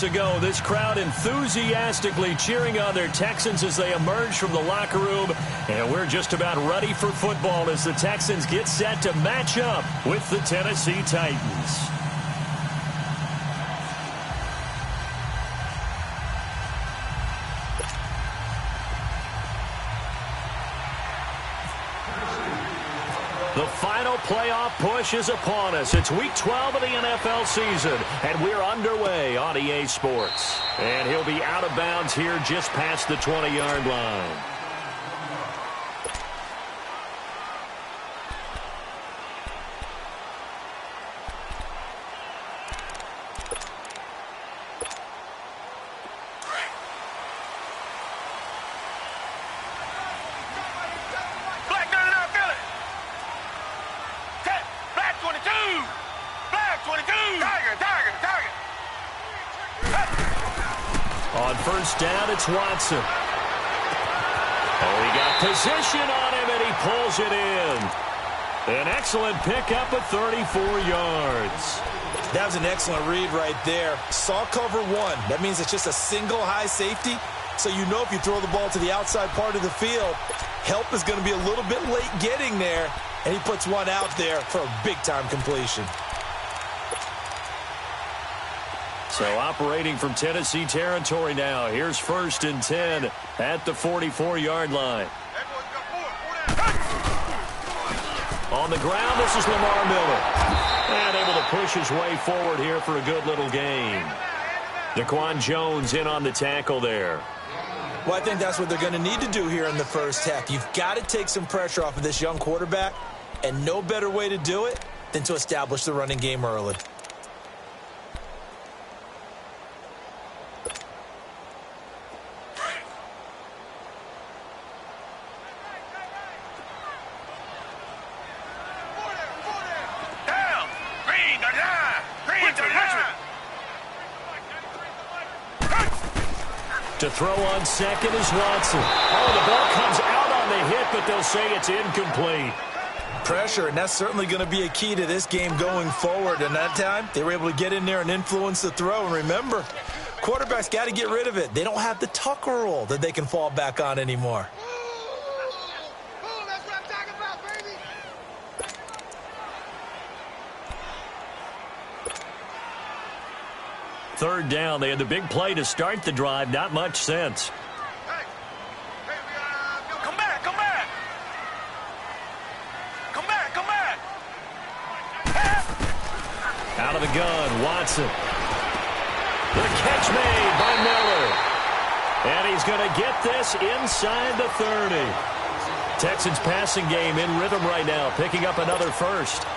minutes ago, this crowd enthusiastically cheering on their Texans as they emerge from the locker room. And we're just about ready for football as the Texans get set to match up with the Tennessee Titans. The final playoff push is upon us. It's Week 12 of the NFL season, and we're underway on EA Sports. And he'll be out of bounds here just past the 20-yard line. On first down, it's Watson. Oh, he got position on him, and he pulls it in. An excellent pickup of 34 yards. That was an excellent read right there. Saw cover one. That means it's just a single high safety. So you know if you throw the ball to the outside part of the field, help is going to be a little bit late getting there. And he puts one out there for a big-time completion. So operating from Tennessee territory now. Here's first and 10 at the 44-yard line. On the ground, this is Lamar Miller. And able to push his way forward here for a good little gain. Daquan Jones in on the tackle there. Well, I think that's what they're going to need to do here in the first half. You've got to take some pressure off of this young quarterback, and no better way to do it than to establish the running game early. To throw on second is Watson. Oh, the ball comes out on the hit, but they'll say it's incomplete. Pressure, and that's certainly going to be a key to this game going forward. And that time, they were able to get in there and influence the throw. And remember, quarterbacks got to get rid of it. They don't have the Tucker rule that they can fall back on anymore. That's what I'm talking about, baby. Third down. They had the big play to start the drive. Not much sense. Hey, come back, come back. Come back, come back. Out of the gun, Watson. The catch made by Miller. And he's going to get this inside the 30. Texans passing game in rhythm right now, picking up another first.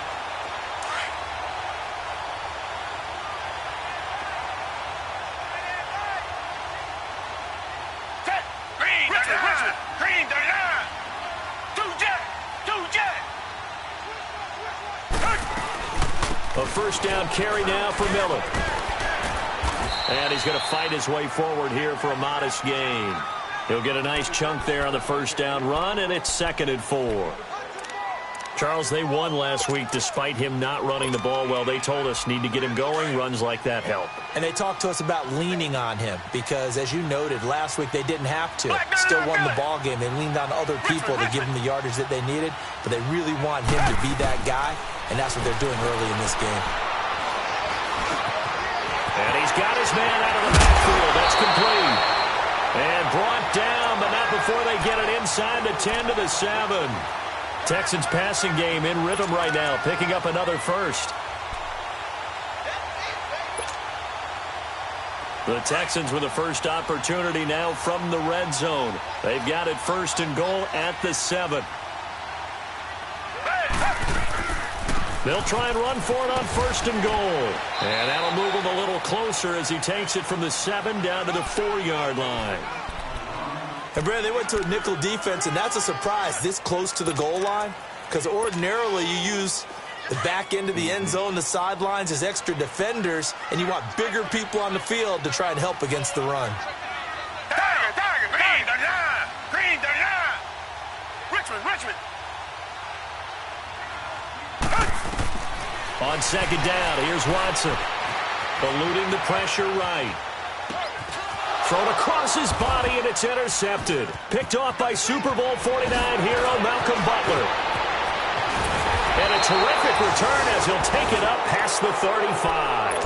A first down carry now for Miller. And he's going to fight his way forward here for a modest gain. He'll get a nice chunk there on the first down run, and it's 2nd and 4. Charles, they won last week despite him not running the ball well. They told us need to get him going. Runs like that help. And they talked to us about leaning on him because, as you noted, last week they didn't have to. Still won the ball game. They leaned on other people to give him the yardage that they needed, but they really want him to be that guy, and that's what they're doing early in this game. And he's got his man out of the backfield. That's complete. And brought down, but not before they get it inside the 10 to the 7. Texans passing game in rhythm right now, picking up another first. The Texans with the first opportunity now from the red zone. They've got it 1st and goal at the 7. They'll try and run for it on 1st and goal. And that'll move him a little closer as he takes it from the 7 down to the 4-yard line. And, Brad, they went to a nickel defense, and that's a surprise this close to the goal line because ordinarily you use the back end of the end zone, the sidelines as extra defenders, and you want bigger people on the field to try and help against the run. Green, Richmond. On 2nd down, here's Watson. Eluding the pressure right. Thrown across his body, and it's intercepted. Picked off by Super Bowl 49 hero Malcolm Butler. And a terrific return as he'll take it up past the 35.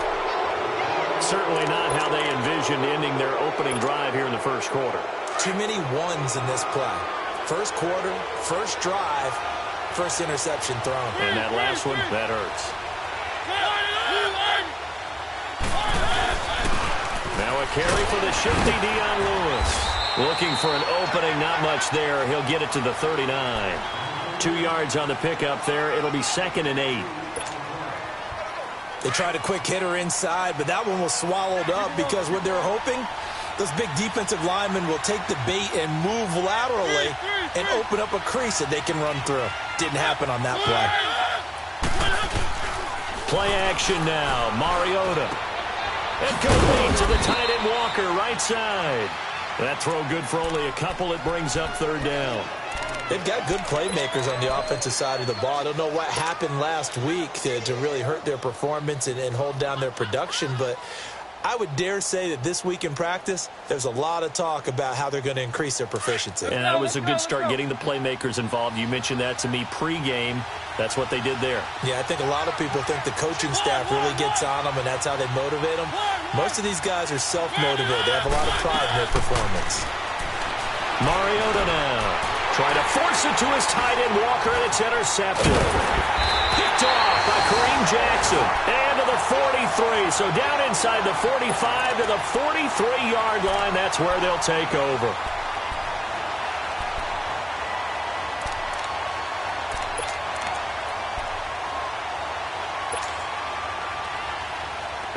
Certainly not how they envisioned ending their opening drive here in the first quarter. Too many ones in this play. First quarter, first drive, first interception thrown. And that last one, that hurts. Now a carry for the shifty Dion Lewis. Looking for an opening, not much there. He'll get it to the 39. 2 yards on the pickup there. It'll be 2nd and 8. They tried a quick hitter inside, but that one was swallowed up because what they're hoping, those big defensive linemen will take the bait and move laterally and open up a crease that they can run through. Didn't happen on that play. Play action now. Mariota. And complete to the tight end Walker, right side. That throw good for only a couple. It brings up 3rd down. They've got good playmakers on the offensive side of the ball. I don't know what happened last week to really hurt their performance and hold down their production, but I would dare say that this week in practice, there's a lot of talk about how they're going to increase their proficiency. And that was a good start getting the playmakers involved. You mentioned that to me pregame. That's what they did there. Yeah, I think a lot of people think the coaching staff really gets on them, and that's how they motivate them. Most of these guys are self-motivated. They have a lot of pride in their performance. Mariota now. Trying to force it to his tight end Walker, and it's intercepted. Picked off by Kareem Jackson. And to the 43. So down inside the 45 to the 43-yard line. That's where they'll take over.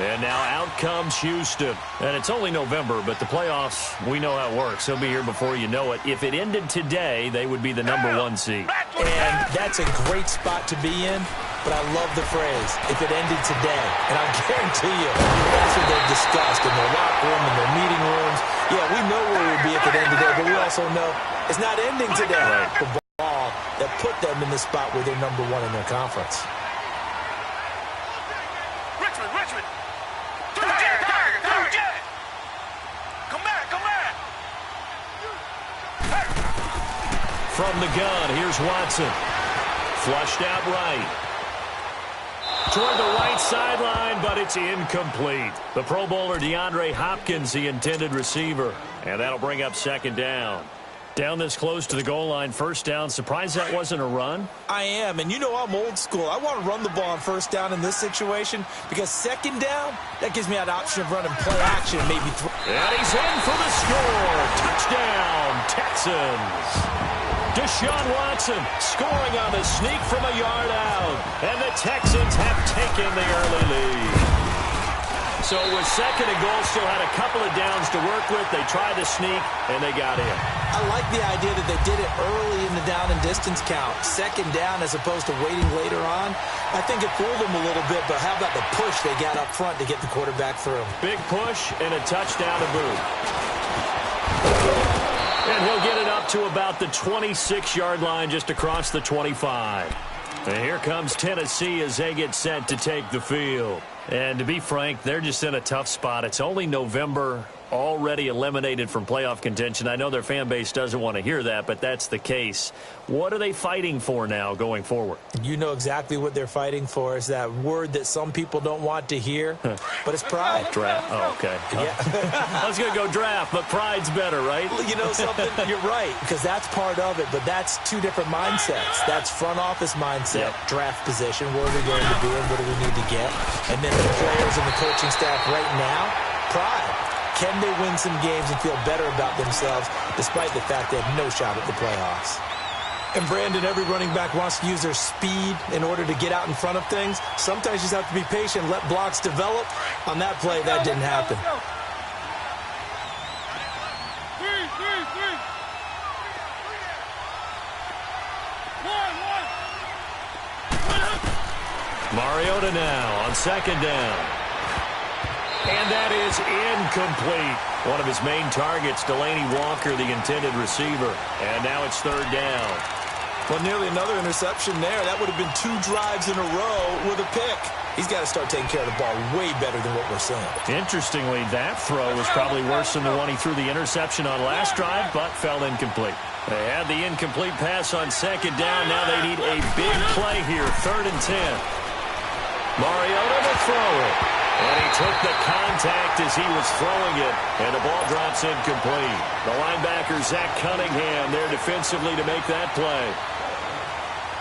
And now out comes Houston. And it's only November, but the playoffs, we know how it works. They'll be here before you know it. If it ended today, they would be the #1 seed. And that's a great spot to be in, but I love the phrase, if it ended today. And I guarantee you, that's what they've discussed in their locker room, in their meeting rooms. Yeah, we know where it would be if it ended today, but we also know it's not ending today. Right. The ball that put them in the spot where they're #1 in their conference. Richmond. Come back. From the gun, here's Watson. Flushed out right. Toward the right sideline, but it's incomplete. The Pro Bowler DeAndre Hopkins, the intended receiver. And that'll bring up 2nd down. Down this close to the goal line, 1st down. Surprised that wasn't a run? I am, and you know I'm old school. I want to run the ball on 1st down in this situation because 2nd down, that gives me an option of running play action and maybe throw. And he's in for the score. Touchdown, Texans. Deshaun Watson scoring on the sneak from a yard out. And the Texans have taken the early lead. So with 2nd and goal, still had a couple of downs to work with. They tried to sneak, and they got in. I like the idea that they did it early in the down and distance count. 2nd down as opposed to waiting later on. I think it fooled them a little bit, but how about the push they got up front to get the quarterback through? Big push and a touchdown to boot. And he'll get it up to about the 26-yard line just across the 25. And here comes Tennessee as they get set to take the field. And to be frank, they're just in a tough spot. It's only November, already eliminated from playoff contention. I know their fan base doesn't want to hear that, but that's the case. What are they fighting for now going forward? You know exactly what they're fighting for. Is that word that some people don't want to hear, but it's pride. Draft. Oh, okay. Yeah. I was going to go draft, but pride's better, right? You know something? You're right, because that's part of it, but that's 2 different mindsets. That's front office mindset, draft position, where are we going to be and what do we need to get? And then the players and the coaching staff right now, pride. Can they win some games and feel better about themselves despite the fact they have no shot at the playoffs? And Brandon, every running back wants to use their speed in order to get out in front of things. Sometimes you just have to be patient, let blocks develop. On that play, that didn't happen. Mariota now on 2nd down. And that is incomplete. One of his main targets, Delaney Walker, the intended receiver. And now it's 3rd down. Well, nearly another interception there. That would have been 2 drives in a row with a pick. He's got to start taking care of the ball way better than what we're seeing. Interestingly, that throw was probably worse than the one he threw the interception on last drive, but fell incomplete. They had the incomplete pass on second down. Now they need a big play here, 3rd and 10. Mariota will throw it. And he took the contact as he was throwing it, and the ball drops incomplete. The linebacker, Zach Cunningham, there defensively to make that play.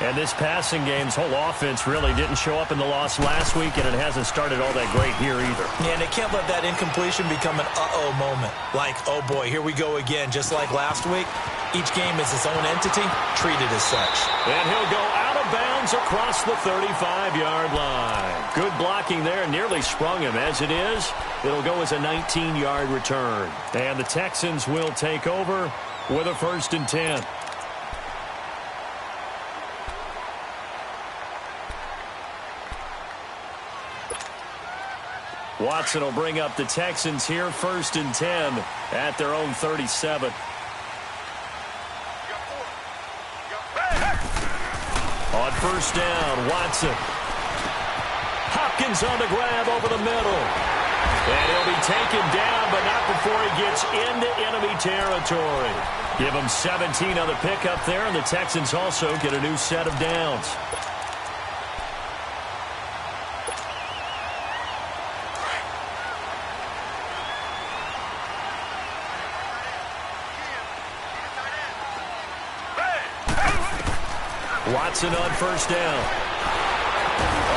And this passing game's whole offense really didn't show up in the loss last week, and it hasn't started all that great here either. Yeah, and they can't let that incompletion become an uh-oh moment. Like, oh boy, here we go again, just like last week. Each game is its own entity, treated as such. And he'll go out of bounds across the 35-yard line. Good blocking there, nearly sprung him. As it is, it'll go as a 19-yard return. And the Texans will take over with a 1st and 10. Watson will bring up the Texans here, 1st and 10 at their own 37. On 1st down, Watson. Hopkins on the grab over the middle. And he'll be taken down, but not before he gets into enemy territory. Give him 17 on the pickup there, and the Texans also get a new set of downs. Watson on 1st down.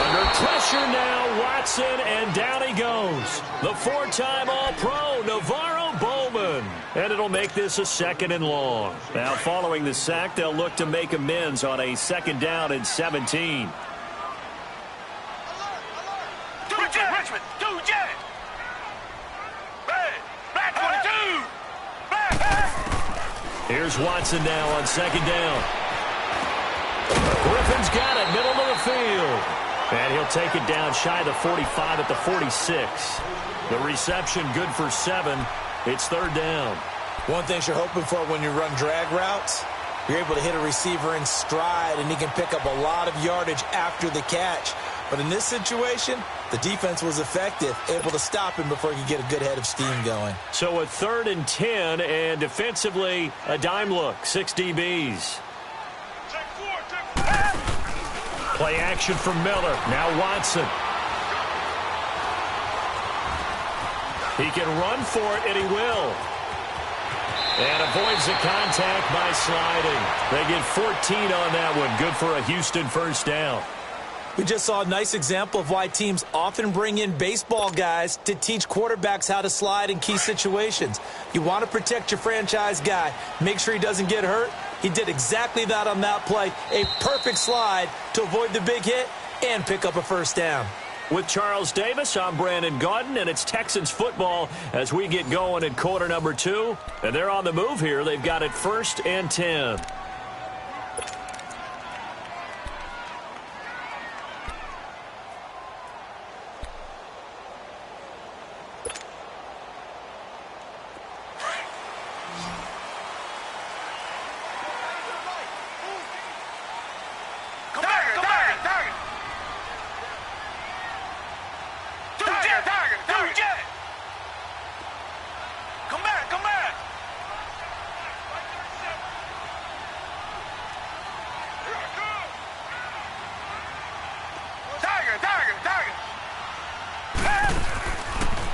Under pressure now, Watson, and down he goes. The 4-time All-Pro, Navarro Bowman. And it'll make this a 2nd and long. Now, following the sack, they'll look to make amends on a 2nd down and 17. Richmond, 2 jet. Black 22. Black. Here's Watson now on 2nd down. Griffin's got it, middle of the field. And he'll take it down shy of the 45 at the 46. The reception good for 7. It's 3rd down. One thing you're hoping for when you run drag routes, you're able to hit a receiver in stride, and he can pick up a lot of yardage after the catch. But in this situation, the defense was effective, able to stop him before he could get a good head of steam going. So a 3rd and 10, and defensively, a dime look, 6 DBs. Play action from Miller. Now Watson. He can run for it, and he will. And avoids the contact by sliding. They get 14 on that one. Good for a Houston 1st down. We just saw a nice example of why teams often bring in baseball guys to teach quarterbacks how to slide in key situations. You want to protect your franchise guy. Make sure he doesn't get hurt. He did exactly that on that play. A perfect slide to avoid the big hit and pick up a 1st down. With Charles Davis, I'm Brandon Gaudin, and it's Texans football as we get going in quarter number 2. And they're on the move here. They've got it 1st and 10.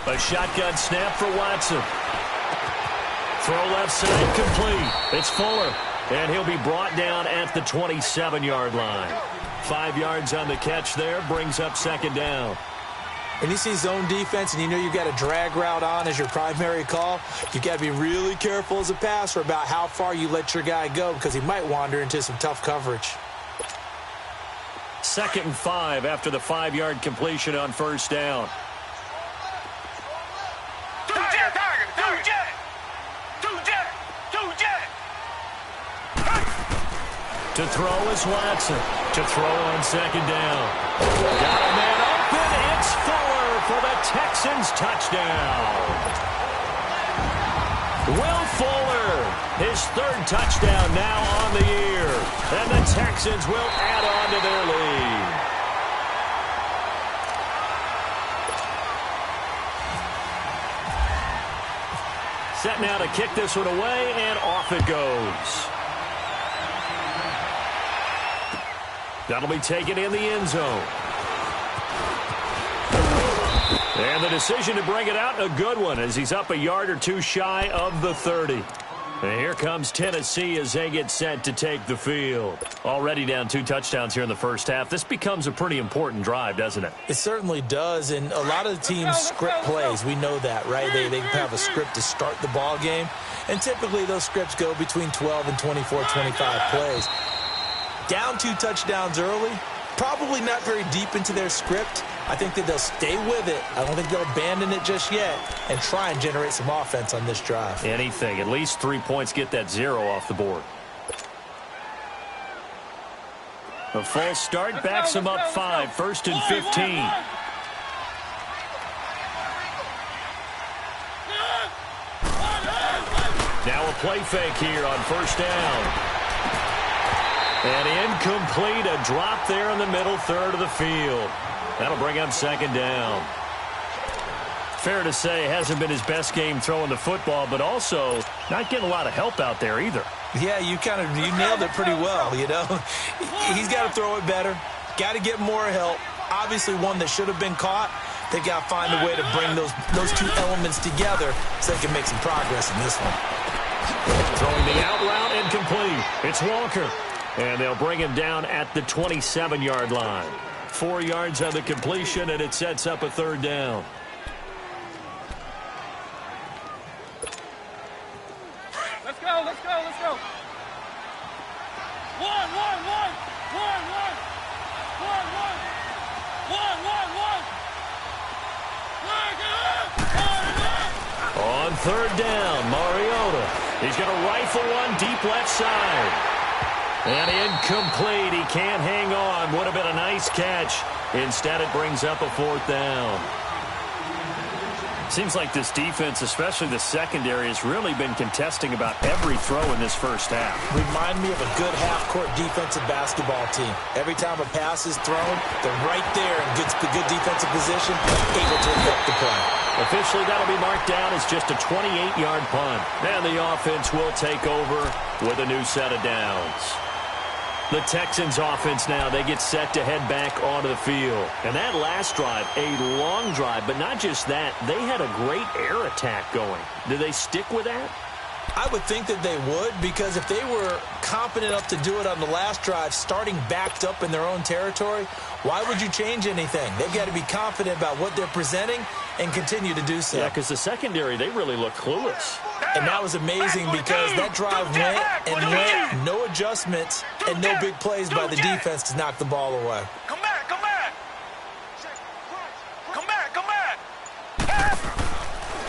A shotgun snap for Watson. Throw left side complete. It's Fuller. And he'll be brought down at the 27-yard line. 5 yards on the catch there. Brings up 2nd down. When you see zone defense and you know you've got a drag route on as your primary call, you've got to be really careful as a passer about how far you let your guy go because he might wander into some tough coverage. 2nd and 5 after the 5-yard completion on 1st down. To throw is Watson. To throw on 2nd down. Got a man open. It's Fuller for the Texans touchdown. Will Fuller, his third touchdown now on the year. And the Texans will add on to their lead. Set now to kick this one away, and off it goes. That'll be taken in the end zone. And the decision to bring it out, a good one, as he's up a yard or two shy of the 30. And here comes Tennessee as they get set to take the field. Already down 2 touchdowns here in the first half. This becomes a pretty important drive, doesn't it? It certainly does, and a lot of the teams script plays. We know that, right? They have a script to start the ball game, and typically those scripts go between 12 and 24, 25 plays. Down 2 touchdowns early, probably not very deep into their script. I think that they'll stay with it. I don't think they'll abandon it just yet and try and generate some offense on this drive. Anything. At least 3 points, get that 0 off the board. A false start backs him up 5, 1st and 15. Now a play fake here on 1st down. And incomplete, a drop there in the middle third of the field. That'll bring up 2nd down. Fair to say, hasn't been his best game throwing the football, but also not getting a lot of help out there either. Yeah, you nailed it pretty well, you know. He's got to throw it better. Got to get more help. Obviously one that should have been caught. They got to find a way to bring those 2 elements together so they can make some progress in this one. Throwing the out route incomplete. It's Walker. And they'll bring him down at the 27-yard line. 4 yards on the completion, and it sets up a 3rd down. Let's go, let's go, let's go. One. On 3rd down, Mariota. He's going to rifle one deep left side. And incomplete. He can't hang on. Would have been a nice catch. Instead, it brings up a 4th down. Seems like this defense, especially the secondary, has really been contesting about every throw in this first half. Remind me of a good half-court defensive basketball team. Every time a pass is thrown, they're right there in good defensive position, able to affect the play. Officially, that'll be marked down as just a 28-yard punt. And the offense will take over with a new set of downs. The Texans offense now, they get set to head back onto the field. And that last drive, a long drive, but not just that, they had a great air attack going. Do they stick with that? I would think that they would, because if they were confident enough to do it on the last drive, starting backed up in their own territory, why would you change anything? They've got to be confident about what they're presenting and continue to do so. Yeah, because the secondary, they really look clueless. And that was amazing because that drive went, no adjustments, and no big plays by the defense to knock the ball away. Come back.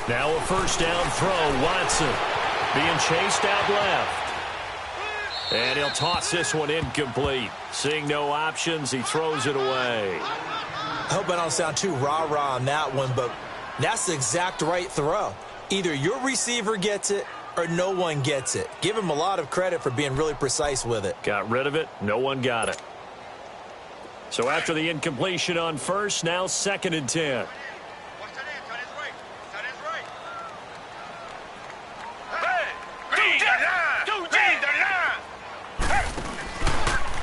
Now a 1st down throw, Watson being chased out left. And he'll toss this one incomplete. Seeing no options, he throws it away. I hope I don't sound too rah-rah on that one, but that's the exact right throw. Either your receiver gets it or no one gets it. Give him a lot of credit for being really precise with it. Got rid of it. No one got it. So after the incompletion on 1st, now 2nd and 10.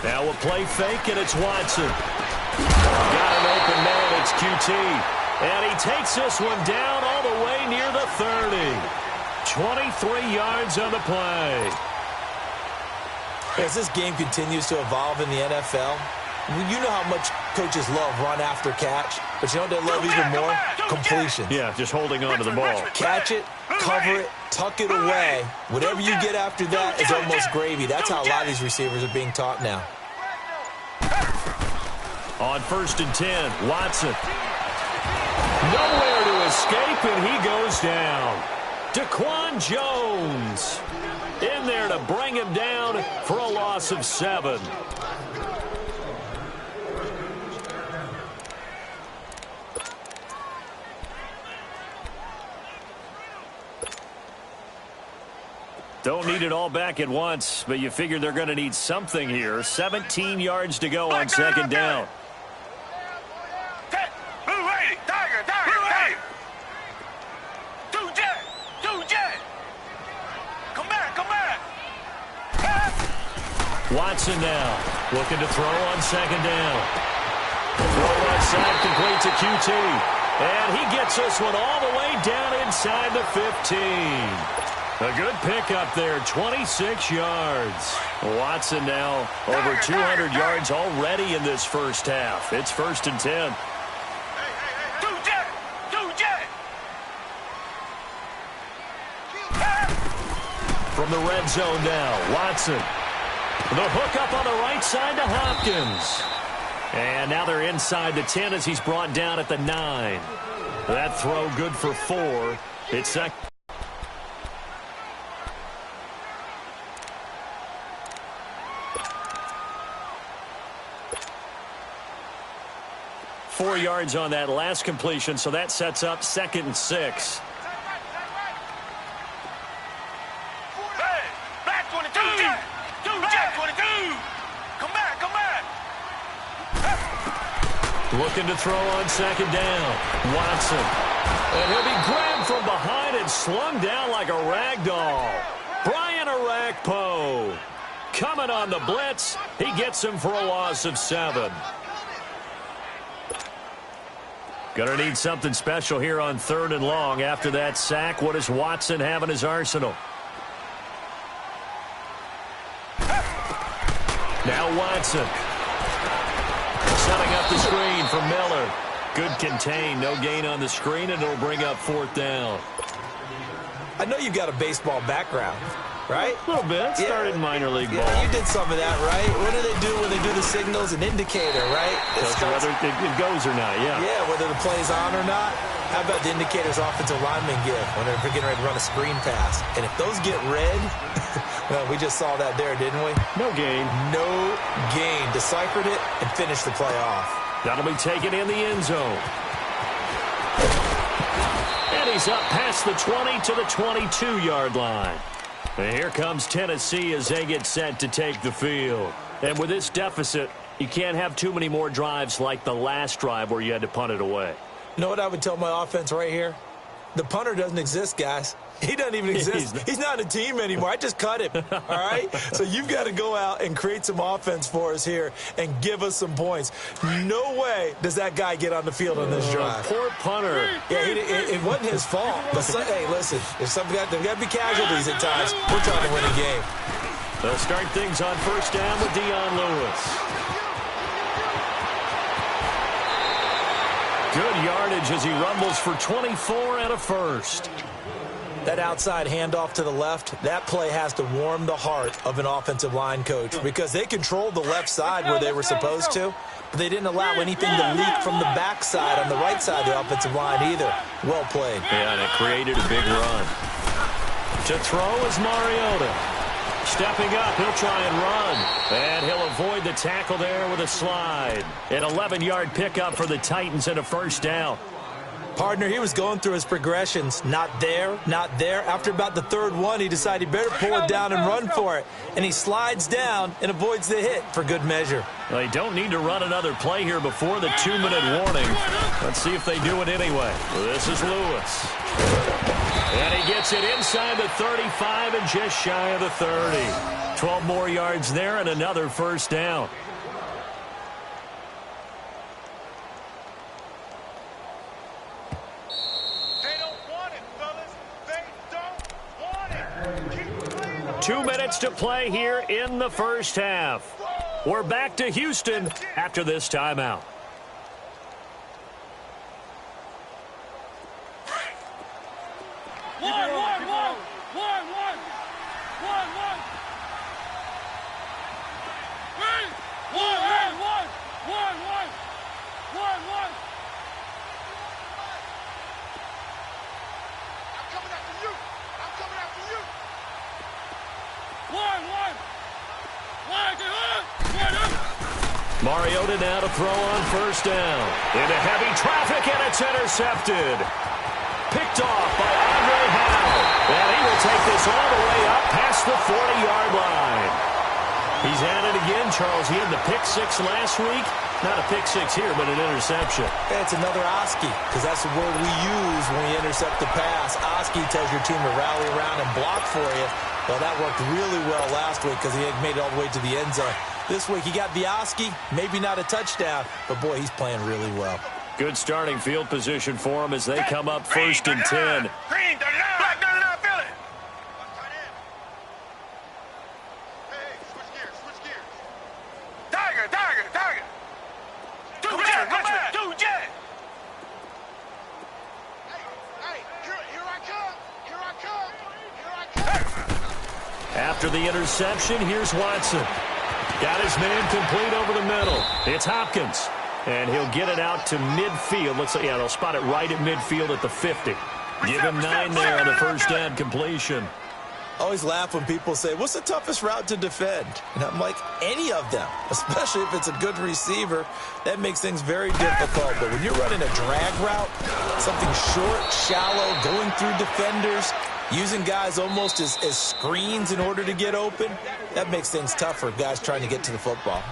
Now a play fake, and it's Watson. Got an open man, it's QT. And he takes this one down all the way near the 30. 23 yards on the play. As this game continues to evolve in the NFL, you know how much coaches love run after catch, but you know what they love even more? Completion. Yeah, just holding on to the ball. Catch it, cover it, tuck it away. Whatever you get after that is almost gravy. That's how a lot of these receivers are being taught now. On 1st and 10, Watson. Nowhere to escape, and he goes down. Daquan Jones in there to bring him down for a loss of 7. Don't need it all back at once, but you figure they're going to need something here. 17 yards to go on second down. Watson now looking to throw on second down. Throw left side, complete to QT. And he gets this one all the way down inside the 15. A good pickup there, 26 yards. Watson now over 200 yards already in this first half. It's 1st and 10. From the red zone now, Watson. The hook up on the right side to Hopkins. And now they're inside the 10 as he's brought down at the 9. That throw good for 4. It's second. Four yards on that last completion, so that sets up 2nd and 6. Looking to throw on second down. Watson. And he'll be grabbed from behind and slung down like a rag doll. Brian Arakpo coming on the blitz. He gets him for a loss of 7. Gonna need something special here on 3rd and long. After that sack, what does Watson have in his arsenal? Now Watson. Setting up the screen for Miller. Good contain, no gain on the screen, and it'll bring up 4th down. I know you've got a baseball background, right? A little bit. Started in minor league ball. Yeah, you did some of that, right? What do they do when they do the signals? An indicator, right? Whether it goes or not, yeah. Yeah, whether the play's on or not. How about the indicators offensive linemen give when they're getting ready to run a screen pass? And if those get red, well, we just saw that there, didn't we? No gain. No gain. Deciphered it and finished the play off. That'll be taken in the end zone. And he's up past the 20 to the 22-yard line. And here comes Tennessee as they get set to take the field. And with this deficit, you can't have too many more drives like the last drive where you had to punt it away. You know what I would tell my offense right here? The punter doesn't exist, guys. He doesn't even exist. He's not a team anymore. I just cut him, all right? So you've got to go out and create some offense for us here and give us some points. No way does that guy get on the field on this drive. Poor punter. Yeah, it wasn't his fault. But, hey, listen, there's got to be casualties at times. We're trying to win a game. They'll start things on 1st down with Dion Lewis. Good yardage as he rumbles for 24 and a first. That outside handoff to the left, that play has to warm the heart of an offensive line coach because they controlled the left side where they were supposed to, but they didn't allow anything to leak from the backside on the right side of the offensive line either. Well played. Yeah, and it created a big run. To throw is Mariota. Stepping up, he'll try and run. And he'll avoid the tackle there with a slide. An 11-yard pickup for the Titans and a 1st down. Partner, he was going through his progressions. Not there, not there. After about the 3rd one, he decided he better pull it down and run for it. And he slides down and avoids the hit for good measure. They don't need to run another play here before the 2-minute warning. Let's see if they do it anyway. This is Lewis. And he gets it inside the 35 and just shy of the 30. 12 more yards there and another 1st down. They don't want it, fellas. They don't want it. Keep playing. 2 minutes to play here in the first half. We're back to Houston after this timeout. Mariota now to throw on 1st down. Into heavy traffic, and it's intercepted. Picked off by Andre HOU. And he will take this all the way up past the 40-yard line. He's at it again, Charles. He had the pick six last week. Not a pick six here, but an interception. It's another Oski, because that's the word we use when we intercept the pass. Oski tells your team to rally around and block for you. Well, that worked really well last week because he had made it all the way to the end zone. This week he got the Oski, maybe not a touchdown, but boy, he's playing really well. Good starting field position for him as they come up first and 10. Green, black, feel it. Hey, switch gears. Tiger. Two jet. Hey, here I come. After the interception, here's Watson. Got his man complete over the middle. It's Hopkins. And he'll get it out to midfield. Looks like, yeah, they'll spot it right at midfield at the 50. Give him 9 there on the first down completion. I always laugh when people say, what's the toughest route to defend? And I'm like, any of them, especially if it's a good receiver. That makes things very difficult. But when you're running a drag route, something short, shallow, going through defenders, using guys almost as screens in order to get open, that makes things tough for guys trying to get to the football.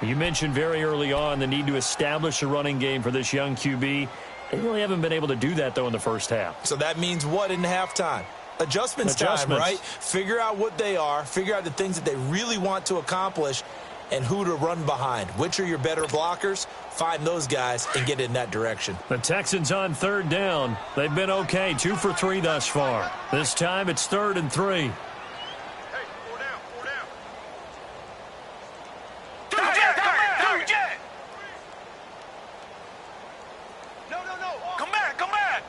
You mentioned very early on the need to establish a running game for this young QB. They really haven't been able to do that, though, in the first half. So that means what in halftime? Adjustments time, right? Figure out what they are, figure out the things that they really want to accomplish, and who to run behind. Which are your better blockers? Find those guys and get in that direction. The Texans on third down. They've been okay, 2 for 3 thus far. This time it's 3rd and 3. Come back.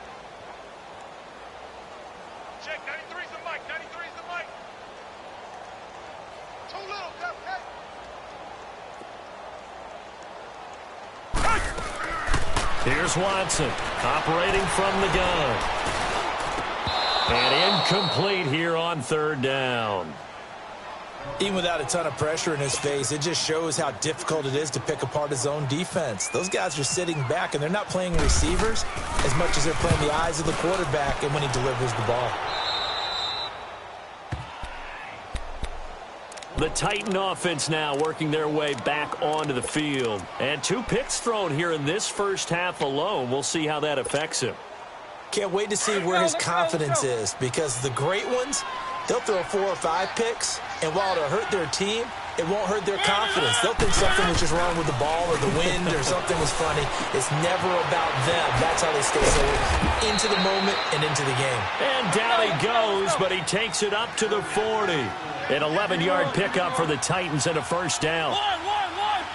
Check, 93's the mic. Too little, Here's Watson, operating from the gun. And incomplete here on third down. Even without a ton of pressure in his face, it just shows how difficult it is to pick apart his own defense. Those guys are sitting back, and they're not playing receivers as much as they're playing the eyes of the quarterback and when he delivers the ball. The Titan offense now working their way back onto the field. And 2 picks thrown here in this first half alone. We'll see how that affects him. Can't wait to see where his confidence is, because the great ones, they'll throw 4 or 5 picks, and while it'll hurt their team, it won't hurt their confidence. They'll think something was just wrong with the ball or the wind or something was funny. It's never about them. That's how they stay so into the moment and into the game. And down he goes, but he takes it up to the 40. An 11-yard pickup for the Titans and a first down.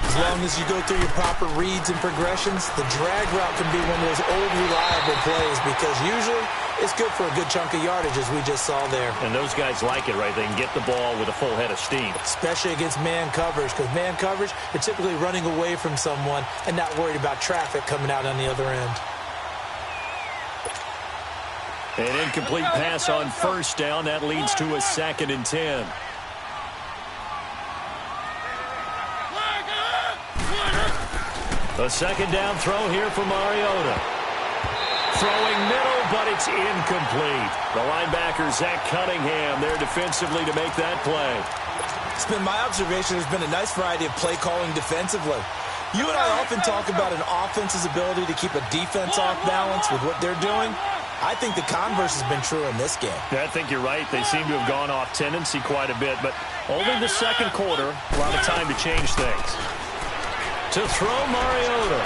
As long as you go through your proper reads and progressions, the drag route can be one of those old reliable plays, because usually it's good for a good chunk of yardage, as we just saw there. And those guys like it, right? They can get the ball with a full head of steam. Especially against man coverage, because man coverage, you're typically running away from someone and not worried about traffic coming out on the other end. An incomplete pass on first down. That leads to a 2nd and 10. A second down throw here for Mariota. Throwing middle, but it's incomplete. The linebacker, Zach Cunningham, there defensively to make that play. It's been my observation there's been a nice variety of play calling defensively. You and I often talk about an offense's ability to keep a defense off balance with what they're doing. I think the converse has been true in this game. Yeah, I think you're right. They seem to have gone off tendency quite a bit, but only the second quarter, a lot of time to change things. To throw Mariota.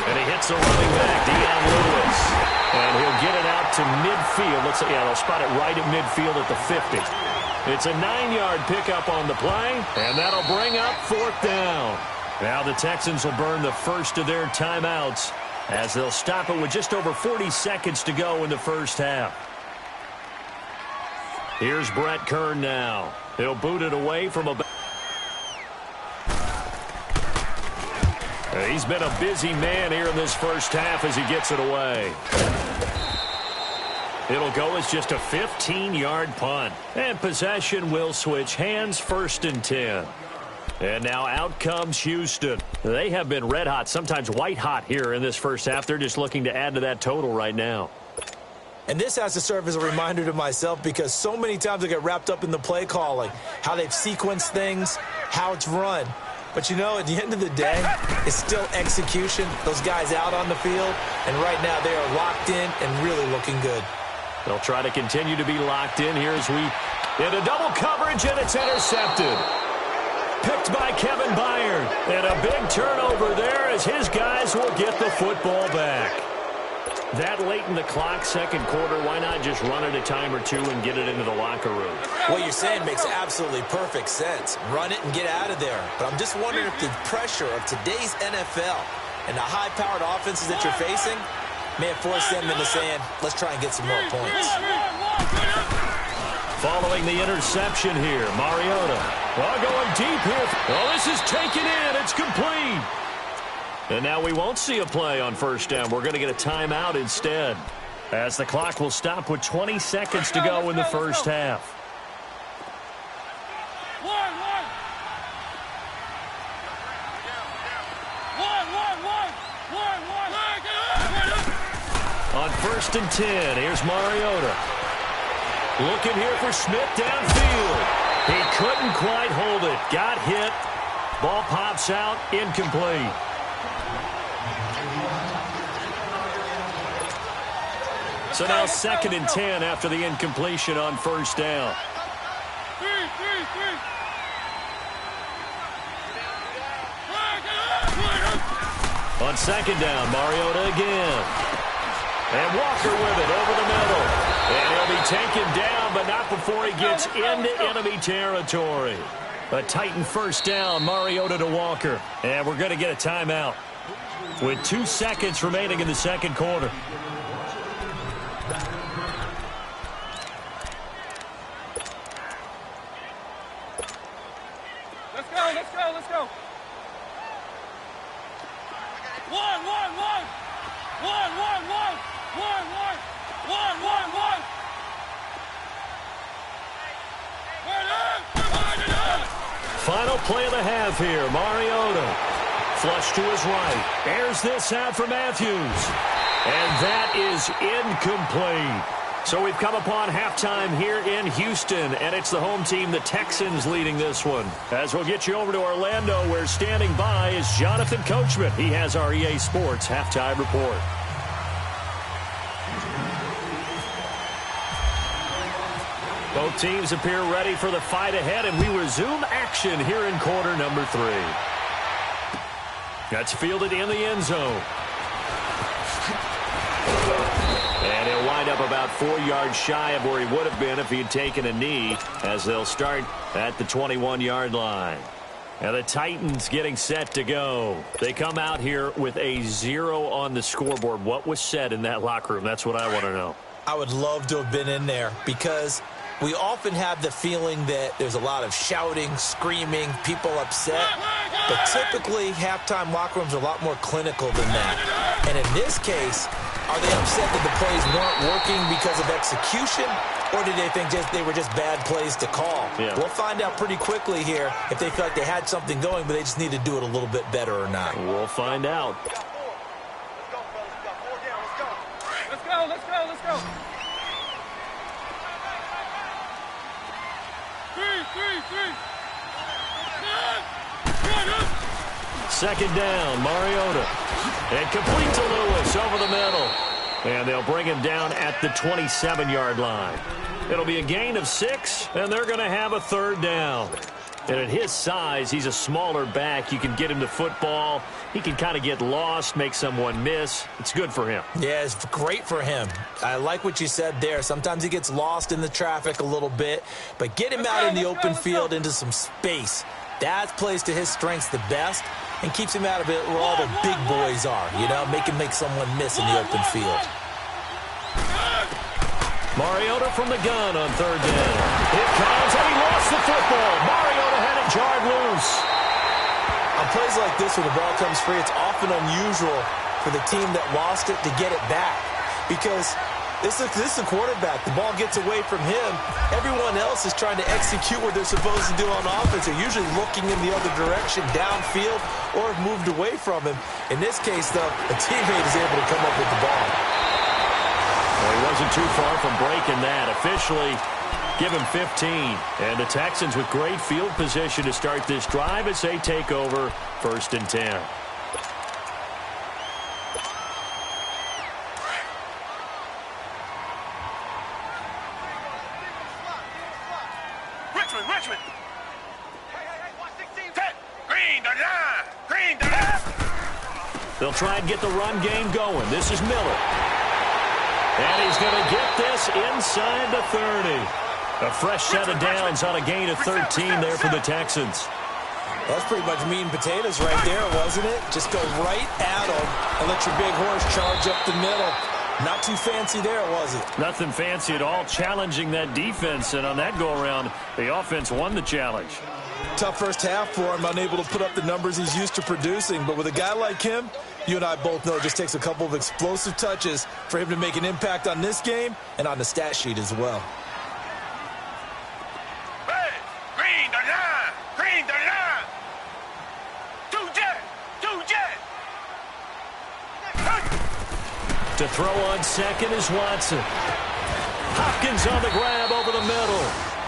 And he hits the running back, Dion Lewis. And he'll get it out to midfield. Looks like, yeah, they'll spot it right at midfield at the 50. It's a 9-yard pickup on the play, and that'll bring up 4th down. Now the Texans will burn the first of their timeouts as they'll stop it with just over 40 seconds to go in the first half. Here's Brett Kern now. He'll boot it away from a... He's been a busy man here in this first half as he gets it away. It'll go as just a 15-yard punt. And possession will switch hands, 1st and 10. And now out comes Houston. They have been red hot, sometimes white hot here in this first half. They're just looking to add to that total right now. And this has to serve as a reminder to myself because so many times I get wrapped up in the play calling, how they've sequenced things, how it's run. But, you know, at the end of the day, it's still execution. Those guys out on the field, and right now they are locked in and really looking good. They'll try to continue to be locked in here as we into double coverage, and it's intercepted. Picked by Kevin Byard. And a big turnover there as his guys will get the football back. That late in the clock, second quarter, why not just run it a time or two and get it into the locker room? What you're saying makes absolutely perfect sense. Run it and get out of there. But I'm just wondering if the pressure of today's NFL and the high-powered offenses that you're facing may have forced them into saying, let's try and get some more points. Following the interception here, Mariota. Oh, going deep here. Oh, this is taken in. It's complete. And now we won't see a play on first down. We're going to get a timeout instead, as the clock will stop with 20 seconds to go in the first half. On first and 10, here's Mariota. Looking here for Smith downfield. He couldn't quite hold it. Got hit. Ball pops out. Incomplete. So now second and 10 after the incompletion on first down. On second down, Mariota again. And Walker with it over the middle. And he'll be taken down, but not before he gets into enemy territory. A Titan first down, Mariota to Walker. And we're going to get a timeout with 2 seconds remaining in the second quarter. Let's go. Final play of the half here. Mariota. Flush to his right. Airs this out for Matthews. And that is incomplete. So we've come upon halftime here in Houston, and it's the home team, the Texans, leading this one. As we'll get you over to Orlando, where standing by is Jonathan Coachman. He has our EA Sports halftime report. Both teams appear ready for the fight ahead, and we resume action here in quarter number 3. That's fielded in the end zone. And he'll wind up about 4 yards shy of where he would have been if he had taken a knee, as they'll start at the 21-yard line. And the Titans getting set to go. They come out here with a 0 on the scoreboard. What was said in that locker room? That's what I want to know. I would love to have been in there because we often have the feeling that there's a lot of shouting, screaming, people upset. But typically, halftime locker rooms are a lot more clinical than that. And in this case, are they upset that the plays weren't working because of execution, or did they think they were just bad plays to call? Yeah. We'll find out pretty quickly here if they feel like they had something going, but they just need to do it a little bit better or not. We'll find out. Let's go. Three. Second down, Mariota. And complete to Lewis over the middle. And they'll bring him down at the 27-yard line. It'll be a gain of 6, and they're going to have a third down. And at his size, he's a smaller back. You can get him to football. He can kind of get lost, make someone miss. It's good for him. Yeah, it's great for him. I like what you said there. Sometimes he gets lost in the traffic a little bit, but get him out in the open field into some space. That plays to his strengths the best and keeps him out of it where all the big boys are, you know, make someone miss in the open field. Mariota from the gun on third down. It comes, and he lost the football. Mariota had it jarred loose. On plays like this where the ball comes free, it's often unusual for the team that lost it to get it back because this is a quarterback. The ball gets away from him. Everyone else is trying to execute what they're supposed to do on offense. They're usually looking in the other direction, downfield, or have moved away from him. In this case, though, a teammate is able to come up with the ball. Well, he wasn't too far from breaking that. Officially, give him 15. And the Texans with great field position to start this drive as they take over 1st and 10. Richmond. They'll try and get the run game going. This is Miller. And he's going to get this inside the 30. A fresh set of downs on a gain of 13 there for the Texans. That's pretty much meat and potatoes right there, wasn't it? Just go right at them and let your big horse charge up the middle. Not too fancy there, was it? Nothing fancy at all, challenging that defense. And on that go-around, the offense won the challenge. Tough first half for him, unable to put up the numbers he's used to producing. But with a guy like him, you and I both know it just takes a couple of explosive touches for him to make an impact on this game and on the stat sheet as well. To throw on second is Watson. Hopkins on the grab over the middle.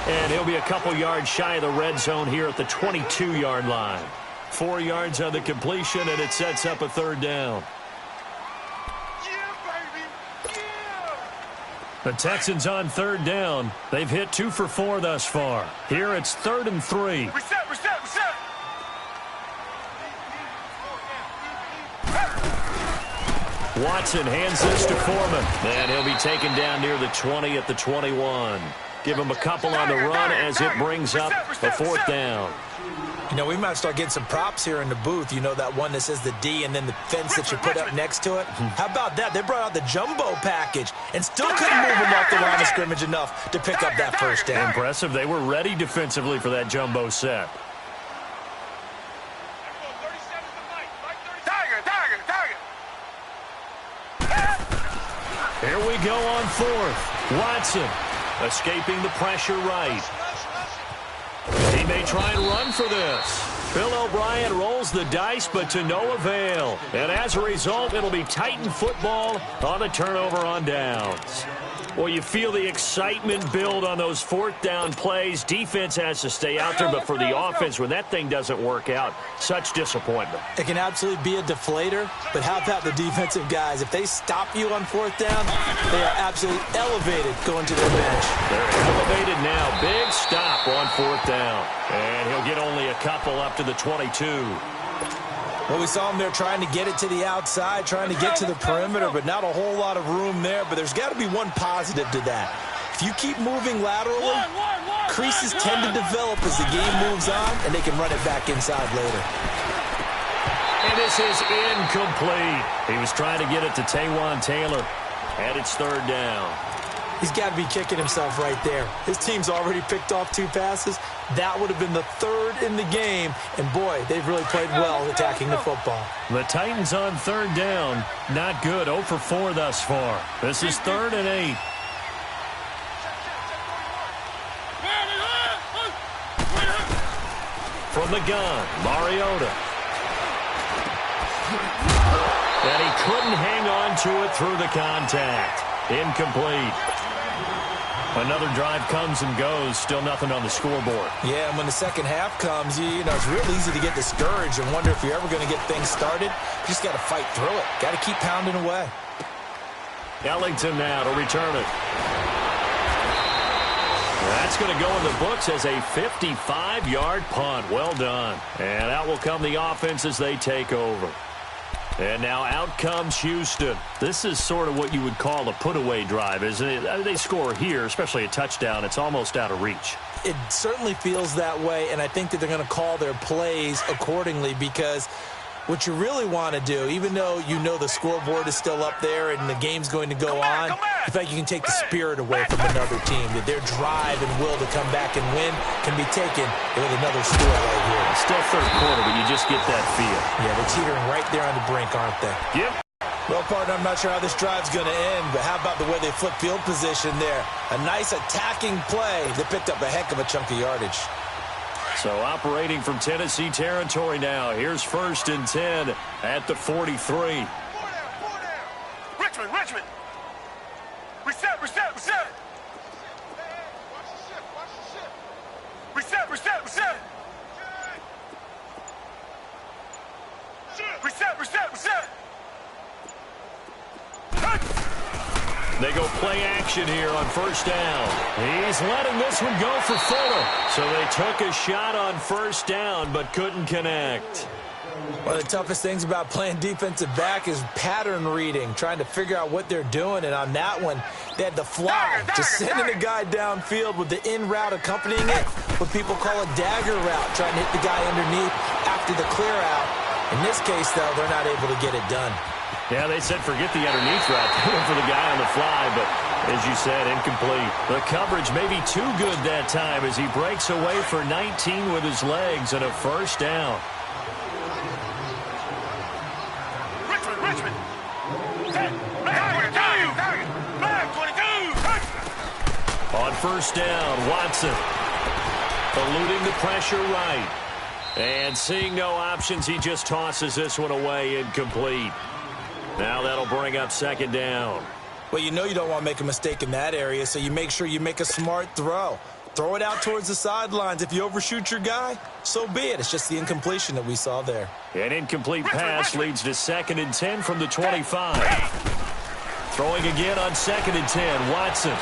And he'll be a couple yards shy of the red zone here at the 22-yard line. 4 yards on the completion, and it sets up a 3rd down. The Texans on 3rd down. They've hit 2 for 4 thus far. Here it's 3rd and 3. Reset. Watson hands this to Foreman. And he'll be taken down near the 20 at the 21. Give him a couple on the run as it brings up a 4th down. You know, we might start getting some props here in the booth. You know, that one that says the D and then the fence that you put up next to it? How about that? They brought out the jumbo package and still couldn't move him off the line of scrimmage enough to pick up that 1st down. Impressive. They were ready defensively for that jumbo set. Here we go on 4th. Watson escaping the pressure right. He may try and run for this. Bill O'Brien rolls the dice, but to no avail. And as a result, it'll be Titan football on the turnover on downs. Well, you feel the excitement build on those 4th down plays. Defense has to stay out there, but for the offense, when that thing doesn't work out, such disappointment. It can absolutely be a deflator, but how about the defensive guys? If they stop you on 4th down, they are absolutely elevated going to their bench. They're elevated now. Big stop on 4th down. And he'll get only a couple up to the 22. Well, we saw him there trying to get it to the outside, trying to get to the perimeter, but not a whole lot of room there. But there's got to be one positive to that. If you keep moving laterally, creases tend to develop as the game moves on, and they can run it back inside later. And this is incomplete. He was trying to get it to Taywan Taylor. And it's 3rd down. He's got to be kicking himself right there. His team's already picked off 2 passes. That would have been the 3rd in the game. And, boy, they've really played well attacking the football. The Titans on 3rd down. Not good. 0 for 4 thus far. This is 3rd and 8. From the gun, Mariota. And he couldn't hang on to it through the contact. Incomplete. Another drive comes and goes. Still nothing on the scoreboard. Yeah, and when the second half comes, you know, it's real easy to get discouraged and wonder if you're ever going to get things started. You just got to fight through it. Got to keep pounding away. Ellington now to return it. That's going to go in the books as a 55-yard punt. Well done. And out will come the offense as they take over. And now out comes Houston. This is sort of what you would call a put-away drive, isn't it? They score here, especially a touchdown. It's almost out of reach. It certainly feels that way, and I think that they're going to call their plays accordingly because what you really want to do, even though you know the scoreboard is still up there and the game's going to go on, in fact, you can take the spirit away from another team. That their drive and will to come back and win can be taken with another score right here. Still 3rd quarter, but you just get that feel. Yeah, they're teetering right there on the brink, aren't they? Yep. Well, partner, I'm not sure how this drive's going to end, but how about the way they flip field position there? A nice attacking play that picked up a heck of a chunk of yardage. So operating from Tennessee territory now. Here's 1st and 10 at the 43. Richmond. Reset, reset, reset. Reset, reset, reset. Reset, reset, reset. They go play action here on first down. He's letting this one go for Fuller. So they took a shot on first down but couldn't connect. One of the toughest things about playing defensive back is pattern reading, trying to figure out what they're doing. And on that one, they had the fly, just sending the guy downfield with the in route accompanying it, what people call a dagger route, trying to hit the guy underneath after the clear out. In this case, though, they're not able to get it done. Yeah, they said forget the underneath route. They went for the guy on the fly, but as you said, incomplete. The coverage may be too good that time as he breaks away for 19 with his legs and a first down. Richmond. Back 22. On first down, Watson eluding the pressure right. And seeing no options, he just tosses this one away incomplete. Now that'll bring up second down. Well, you know you don't want to make a mistake in that area, so you make sure you make a smart throw. Throw it out towards the sidelines. If you overshoot your guy, so be it. It's just the incompletion that we saw there. An incomplete pass leads to 2nd and 10 from the 25. Throwing again on 2nd and 10, Watson.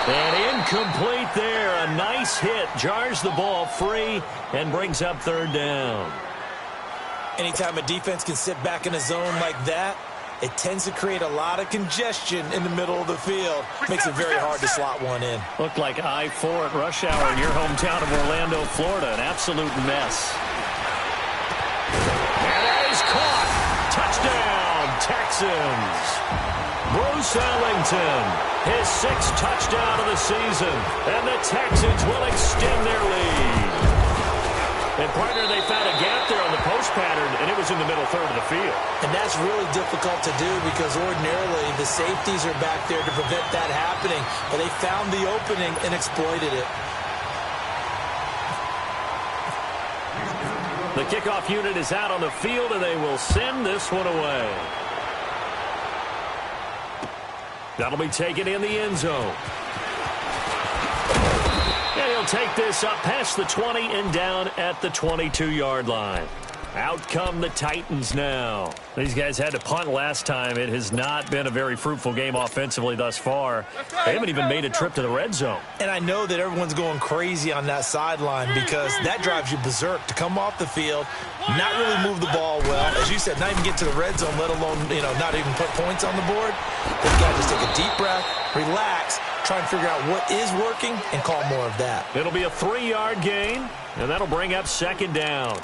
And incomplete there. A nice hit. Jars the ball free and brings up 3rd down. Anytime a defense can sit back in a zone like that, it tends to create a lot of congestion in the middle of the field. Makes it very hard to slot one in. Looked like I-4 at rush hour in your hometown of Orlando, Florida. An absolute mess. And that is caught. Touchdown, Texans. Bruce Ellington, his 6th touchdown of the season. And the Texans will extend their lead. And, partner, they found a gap there on the post pattern, and it was in the middle third of the field. And that's really difficult to do because ordinarily the safeties are back there to prevent that happening. But they found the opening and exploited it. The kickoff unit is out on the field, and they will send this one away. That'll be taken in the end zone. And he'll take this up past the 20 and down at the 22-yard line. Out come the Titans now. These guys had to punt last time. It has not been a very fruitful game offensively thus far. They haven't even made a trip to the red zone. And I know that everyone's going crazy on that sideline because that drives you berserk to come off the field, not really move the ball well. As you said, not even get to the red zone, let alone, not even put points on the board. They've got to just take a deep breath, relax, try and figure out what is working and call more of that. It'll be a 3-yard gain, and that'll bring up second down.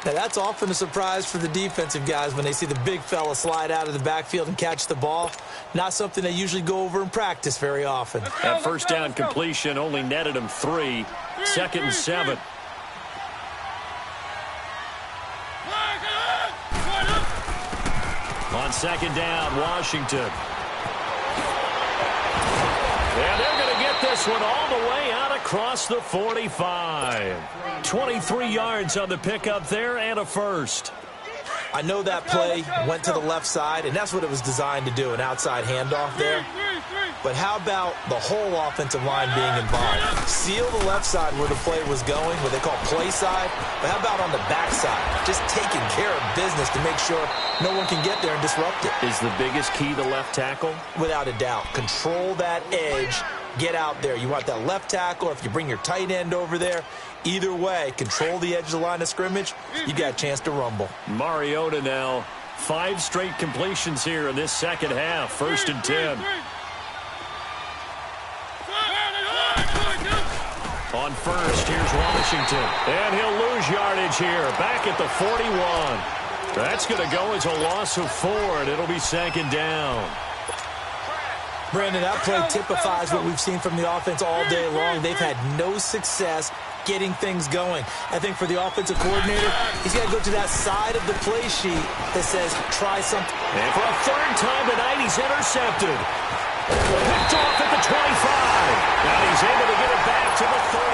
Now, that's often a surprise for the defensive guys when they see the big fella slide out of the backfield and catch the ball. Not something they usually go over in practice very often. That first down completion only netted him 3. 2nd and 7. On second down, Washington. And they're going to get this one all the way out across the 45. 23 yards on the pickup there and a first. I know that play went to the left side, and that's what it was designed to do, an outside handoff there. But how about the whole offensive line being involved? Seal the left side where the play was going, what they call play side. But how about on the back side? Just taking care of business to make sure no one can get there and disrupt it. Is the biggest key the left tackle? Without a doubt. Control that edge. Get out there. You want that left tackle, or if you bring your tight end over there, either way, control the edge of the line of scrimmage, you got a chance to rumble. Mariota now, 5 straight completions here in this second half. 1st and 10. On first, here's Washington. And he'll lose yardage here, back at the 41. That's going to go as a loss of 4, and it'll be second down. Brandon, that play typifies what we've seen from the offense all day long. They've had no success getting things going. I think for the offensive coordinator, he's got to go to that side of the play sheet that says, try something. And for a 3rd time tonight, he's intercepted. Picked off at the 25. And he's able to get it back to the 33.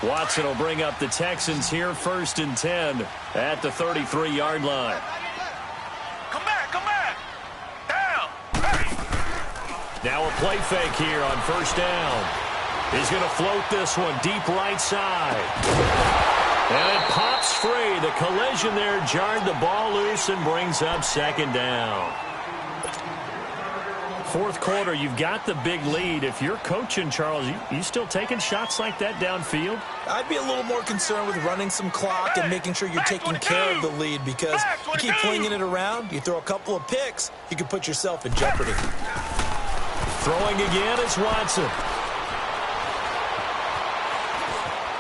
Watson will bring up the Texans here 1st and 10 at the 33-yard line. Come back, come back. Down. Now a play fake here on 1st down. He's going to float this one deep right side. And it pops free. The collision there jarred the ball loose and brings up 2nd down. 4th quarter, you've got the big lead. If you're coaching, Charles, you still taking shots like that downfield? I'd be a little more concerned with running some clock and making sure you're taking care of the lead, because you keep flinging it around, you throw a couple of picks, you can put yourself in jeopardy. Throwing again is Watson.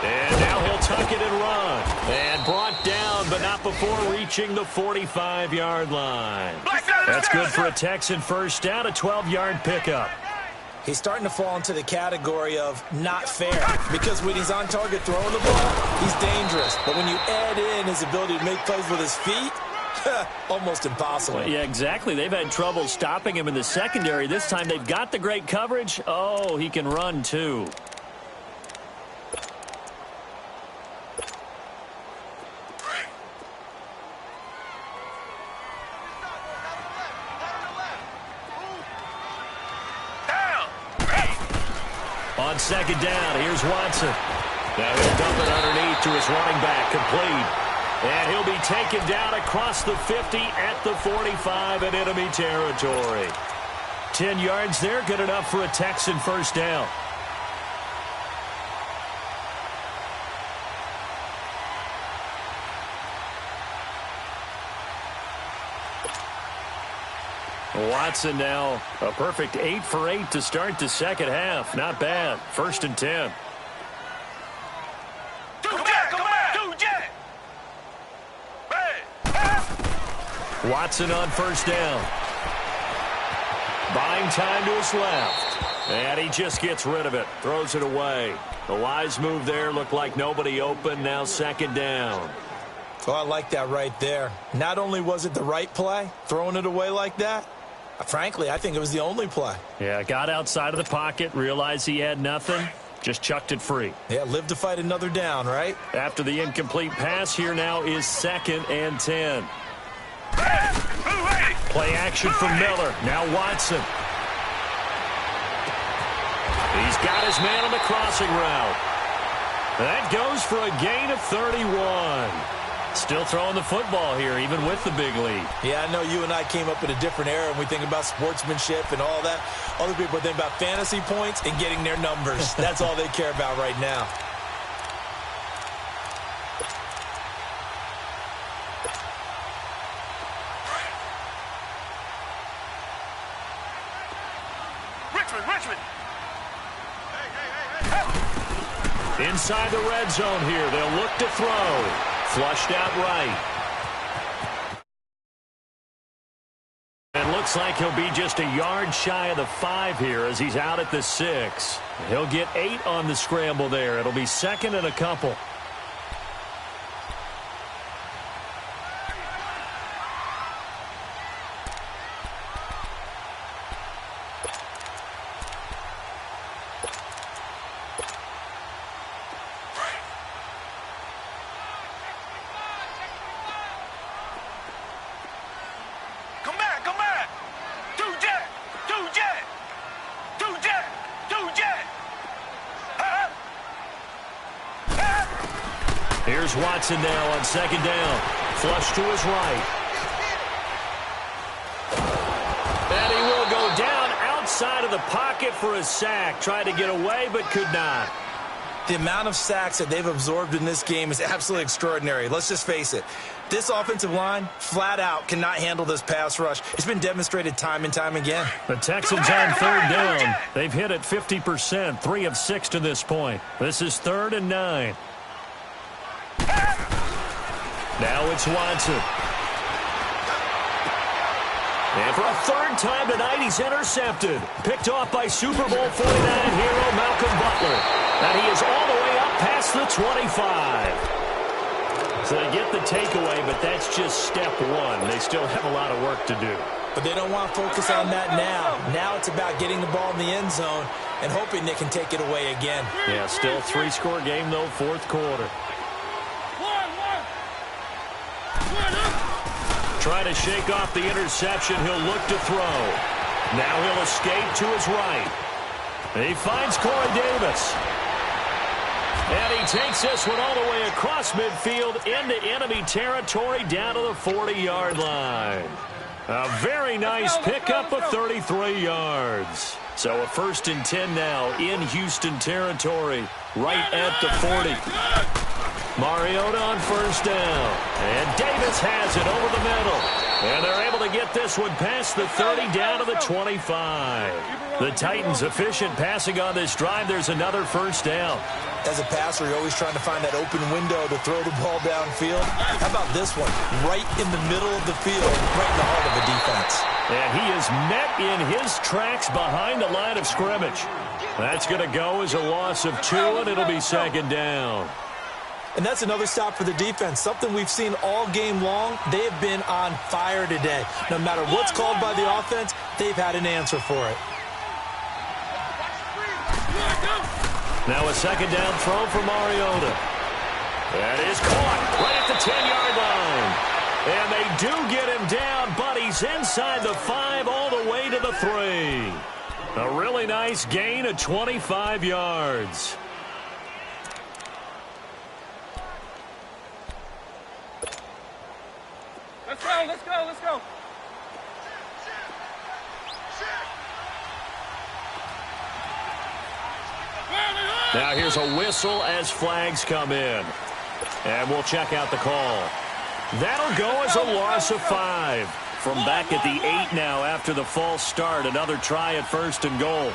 And now he'll tuck it and run. And brought down, but not before reaching the 45-yard line. That's good for a Texan 1st down, a 12-yard pickup. He's starting to fall into the category of not fair, because when he's on target throwing the ball, he's dangerous. But when you add in his ability to make plays with his feet, almost impossible. Well, yeah, exactly. They've had trouble stopping him in the secondary. This time they've got the great coverage. Oh, he can run too. On 2nd down, here's Watson. Now he'll dump it underneath to his running back, complete. And he'll be taken down across the 50 at the 45 in enemy territory. 10 yards there, good enough for a Texan 1st down. Watson now a perfect 8 for 8 to start the 2nd half. Not bad. 1st and 10. Watson on 1st down. Buying time to his left. And he just gets rid of it. Throws it away. The wise move there. Looked like nobody open. Now 2nd down. Oh, I like that right there. Not only was it the right play, throwing it away like that, frankly, I think it was the only play. Yeah, got outside of the pocket, realized he had nothing, just chucked it free. Yeah, live to fight another down, right? After the incomplete pass, here now is 2nd and 10. Play action from Miller. Now Watson. He's got his man on the crossing route. That goes for a gain of 31. Still throwing the football here, even with the big lead. Yeah, I know you and I came up in a different era, and we think about sportsmanship and all that. Other people think about fantasy points and getting their numbers. That's all they care about right now. Richmond. Inside the red zone here, they'll look to throw. Flushed out right. It looks like he'll be just a yard shy of the 5 here as he's out at the 6. He'll get 8 on the scramble there. It'll be 2nd and a couple. Here's Watson now on 2nd down. Flush to his right. And he will go down outside of the pocket for a sack. Tried to get away, but could not. The amount of sacks that they've absorbed in this game is absolutely extraordinary. Let's just face it. This offensive line, flat out, cannot handle this pass rush. It's been demonstrated time and time again. The Texans on 3rd down. They've hit it 50%, 3 of 6 to this point. This is 3rd and 9. Now it's Watson. And for a 3rd time tonight, he's intercepted. Picked off by Super Bowl 49 hero Malcolm Butler. And he is all the way up past the 25. So they get the takeaway, but that's just step 1. They still have a lot of work to do. But they don't want to focus on that now. Now it's about getting the ball in the end zone and hoping they can take it away again. Yeah, still 3-score game, though, fourth quarter. Trying to shake off the interception. He'll look to throw. Now he'll escape to his right. He finds Corey Davis. And he takes this one all the way across midfield into enemy territory down to the 40-yard line. A very nice pickup of 33 yards. So a 1st and 10 now in Houston territory, right at the 40. Mariota on first down. And Davis has it over the middle. And they're able to get this one past the 30 down to the 25. The Titans efficient passing on this drive. There's another first down. As a passer, you're always trying to find that open window to throw the ball downfield. How about this one? Right in the middle of the field, right in the heart of the defense. And he is met in his tracks behind the line of scrimmage. That's going to go as a loss of 2, and it'll be 2nd down. And that's another stop for the defense, something we've seen all game long. They have been on fire today. No matter what's called by the offense, they've had an answer for it. Now a 2nd down throw for Mariota. That is caught right at the 10-yard line. And they do get him down, but he's inside the 5 all the way to the 3. A really nice gain of 25 yards. Let's go, let's go, let's go. Now here's a whistle as flags come in. And we'll check out the call. That'll go as a loss of 5. From back at the 8 now after the false start. Another try at 1st and goal.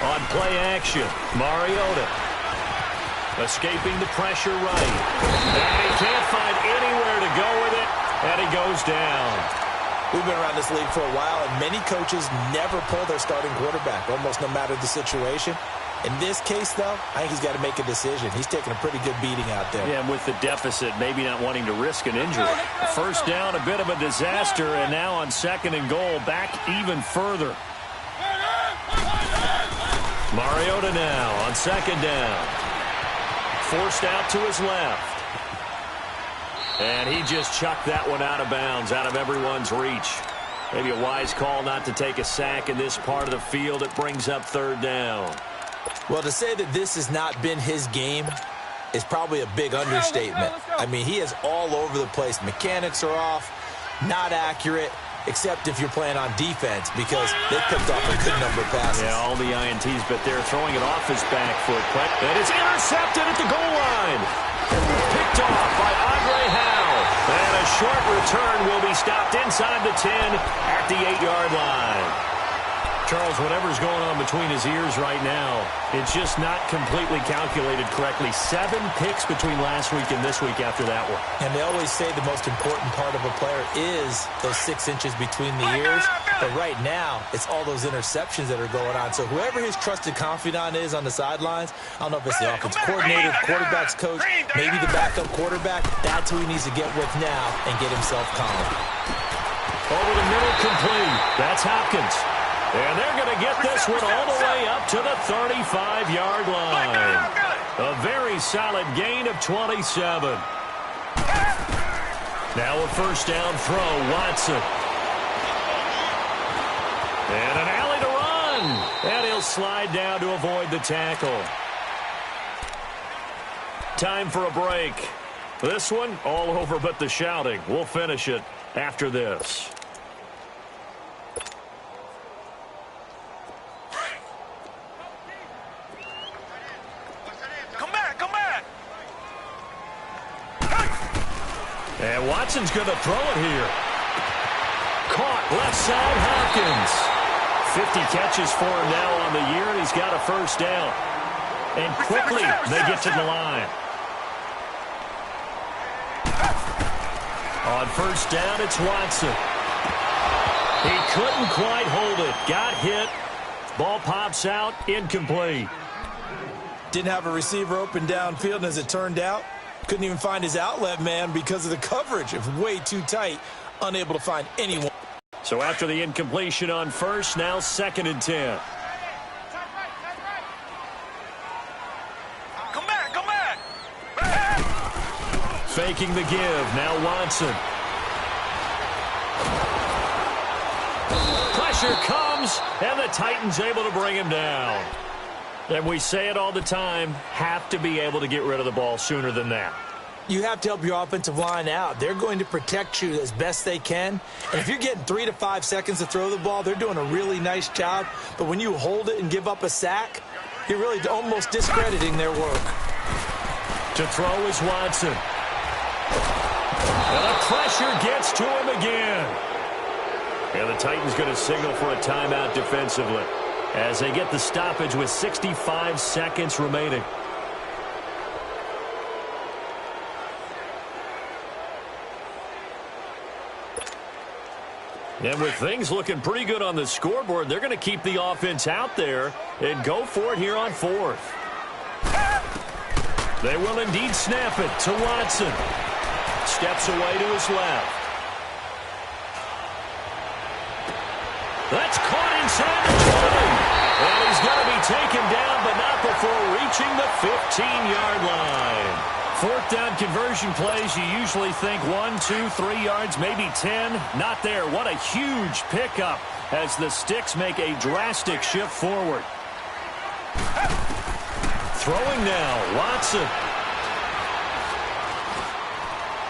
On play action, Mariota escaping the pressure right. And he can't find anywhere to go with it, and he goes down. We've been around this league for a while, and many coaches never pull their starting quarterback, almost no matter the situation. In this case, though, I think he's got to make a decision. He's taking a pretty good beating out there. Yeah, and with the deficit, maybe not wanting to risk an injury. First down, a bit of a disaster, and now on 2nd and goal, back even further. Mariota now on 2nd down. Forced out to his left. And he just chucked that one out of bounds, out of everyone's reach. Maybe a wise call not to take a sack in this part of the field. It brings up 3rd down. Well, to say that this has not been his game is probably a big understatement. I mean, he is all over the place. Mechanics are off, not accurate, except if you're playing on defense, because they picked off a good number of passes. Yeah, all the INTs, but they're throwing it off his back foot. But that is intercepted at the goal line. Picked off by HOU. And a short return will be stopped inside the 10 at the 8-yard line. Charles, whatever's going on between his ears right now, it's just not completely calculated correctly. 7 picks between last week and this week after that one. And they always say the most important part of a player is those 6 inches between the ears. But right now, it's all those interceptions that are going on. So whoever his trusted confidant is on the sidelines, I don't know if it's the offensive coordinator, the quarterback's coach, maybe the backup quarterback, that's who he needs to get with now and get himself calm. Over the middle, complete. That's Hopkins. And they're going to get this one all the way up to the 35-yard line. A very solid gain of 27. Now a first down throw, Watson. And an alley to run. And he'll slide down to avoid the tackle. Time for a break. This one, all over but the shouting. We'll finish it after this. And Watson's going to throw it here. Caught left side, Hopkins. 50 catches for him now on the year, and he's got a first down. And quickly they get to the line. On first down, it's Watson. He couldn't quite hold it. Got hit. Ball pops out, incomplete. Didn't have a receiver open downfield, and as it turned out, couldn't even find his outlet man because of the coverage. It was way too tight, unable to find anyone. So after the incompletion on first, now 2nd and 10. Come back. Faking the give. Now Watson. Pressure comes, and the Titans able to bring him down. And we say it all the time, have to be able to get rid of the ball sooner than that. You have to help your offensive line out. They're going to protect you as best they can. And if you're getting 3 to 5 seconds to throw the ball, they're doing a really nice job. But when you hold it and give up a sack, you're really almost discrediting their work. To throw is Watson. And the pressure gets to him again. And the Titans going to signal for a timeout defensively as they get the stoppage with 65 seconds remaining. And with things looking pretty good on the scoreboard, they're going to keep the offense out there and go for it here on 4th. They will indeed snap it to Watson. Steps away to his left. That's caught inside the 20. And he's going to be taken down, but not before reaching the 15-yard line. 4th down conversion plays, you usually think 1, 2, 3 yards, maybe 10. Not there. What a huge pickup as the Sticks make a drastic shift forward. Throwing now, Watson.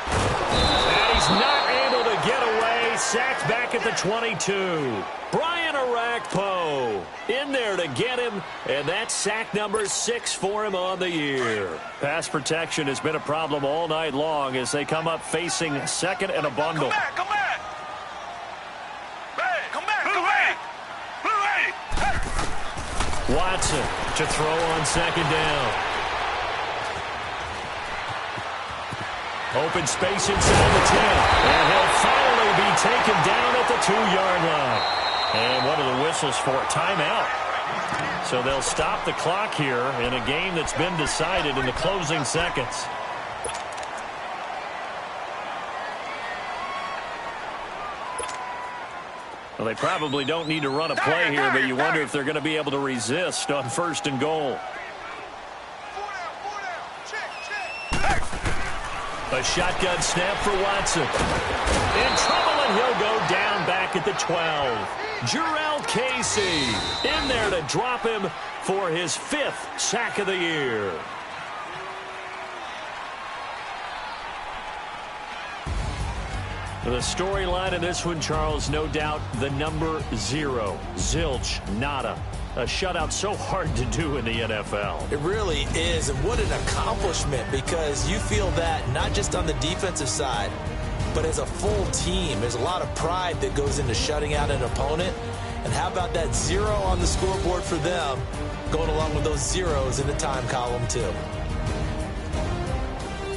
And he's not able to get away. Sacked back at the 22. Brian Orakpo in there to get him, and that's sack number 6 for him on the year. Pass protection has been a problem all night long as they come up facing 2nd and a bundle. Come back. Hey, come back. Watson to throw on 2nd down. Open space inside the 10. And he'll finally be taken down at the 2-yard line. And what are the whistles for? Timeout. So they'll stop the clock here in a game that's been decided in the closing seconds. Well, they probably don't need to run a play here, but you wonder if they're going to be able to resist on 1st and goal. A shotgun snap for Watson. In trouble, and he'll go down back at the 12. Jurrell Casey in there to drop him for his 5th sack of the year. The storyline in this one, Charles, no doubt the number 0. Zilch, nada. A shutout so hard to do in the NFL. It really is, and what an accomplishment, because you feel that not just on the defensive side, but as a full team. There's a lot of pride that goes into shutting out an opponent. And how about that 0 on the scoreboard for them, going along with those zeros in the time column too.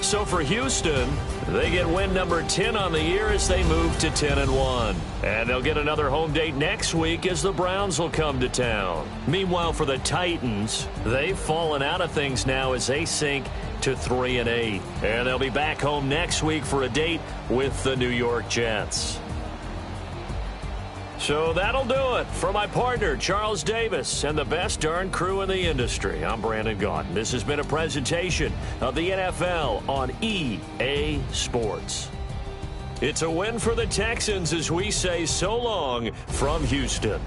So for Houston, they get win number 10 on the year as they move to 10-1. And they'll get another home date next week as the Browns will come to town. Meanwhile, for the Titans, they've fallen out of things now as they sink to 3-8. And they'll be back home next week for a date with the New York Jets. So that'll do it for my partner, Charles Davis, and the best darn crew in the industry. I'm Brandon Gaudin. This has been a presentation of the NFL on EA Sports. It's a win for the Texans as we say so long from Houston.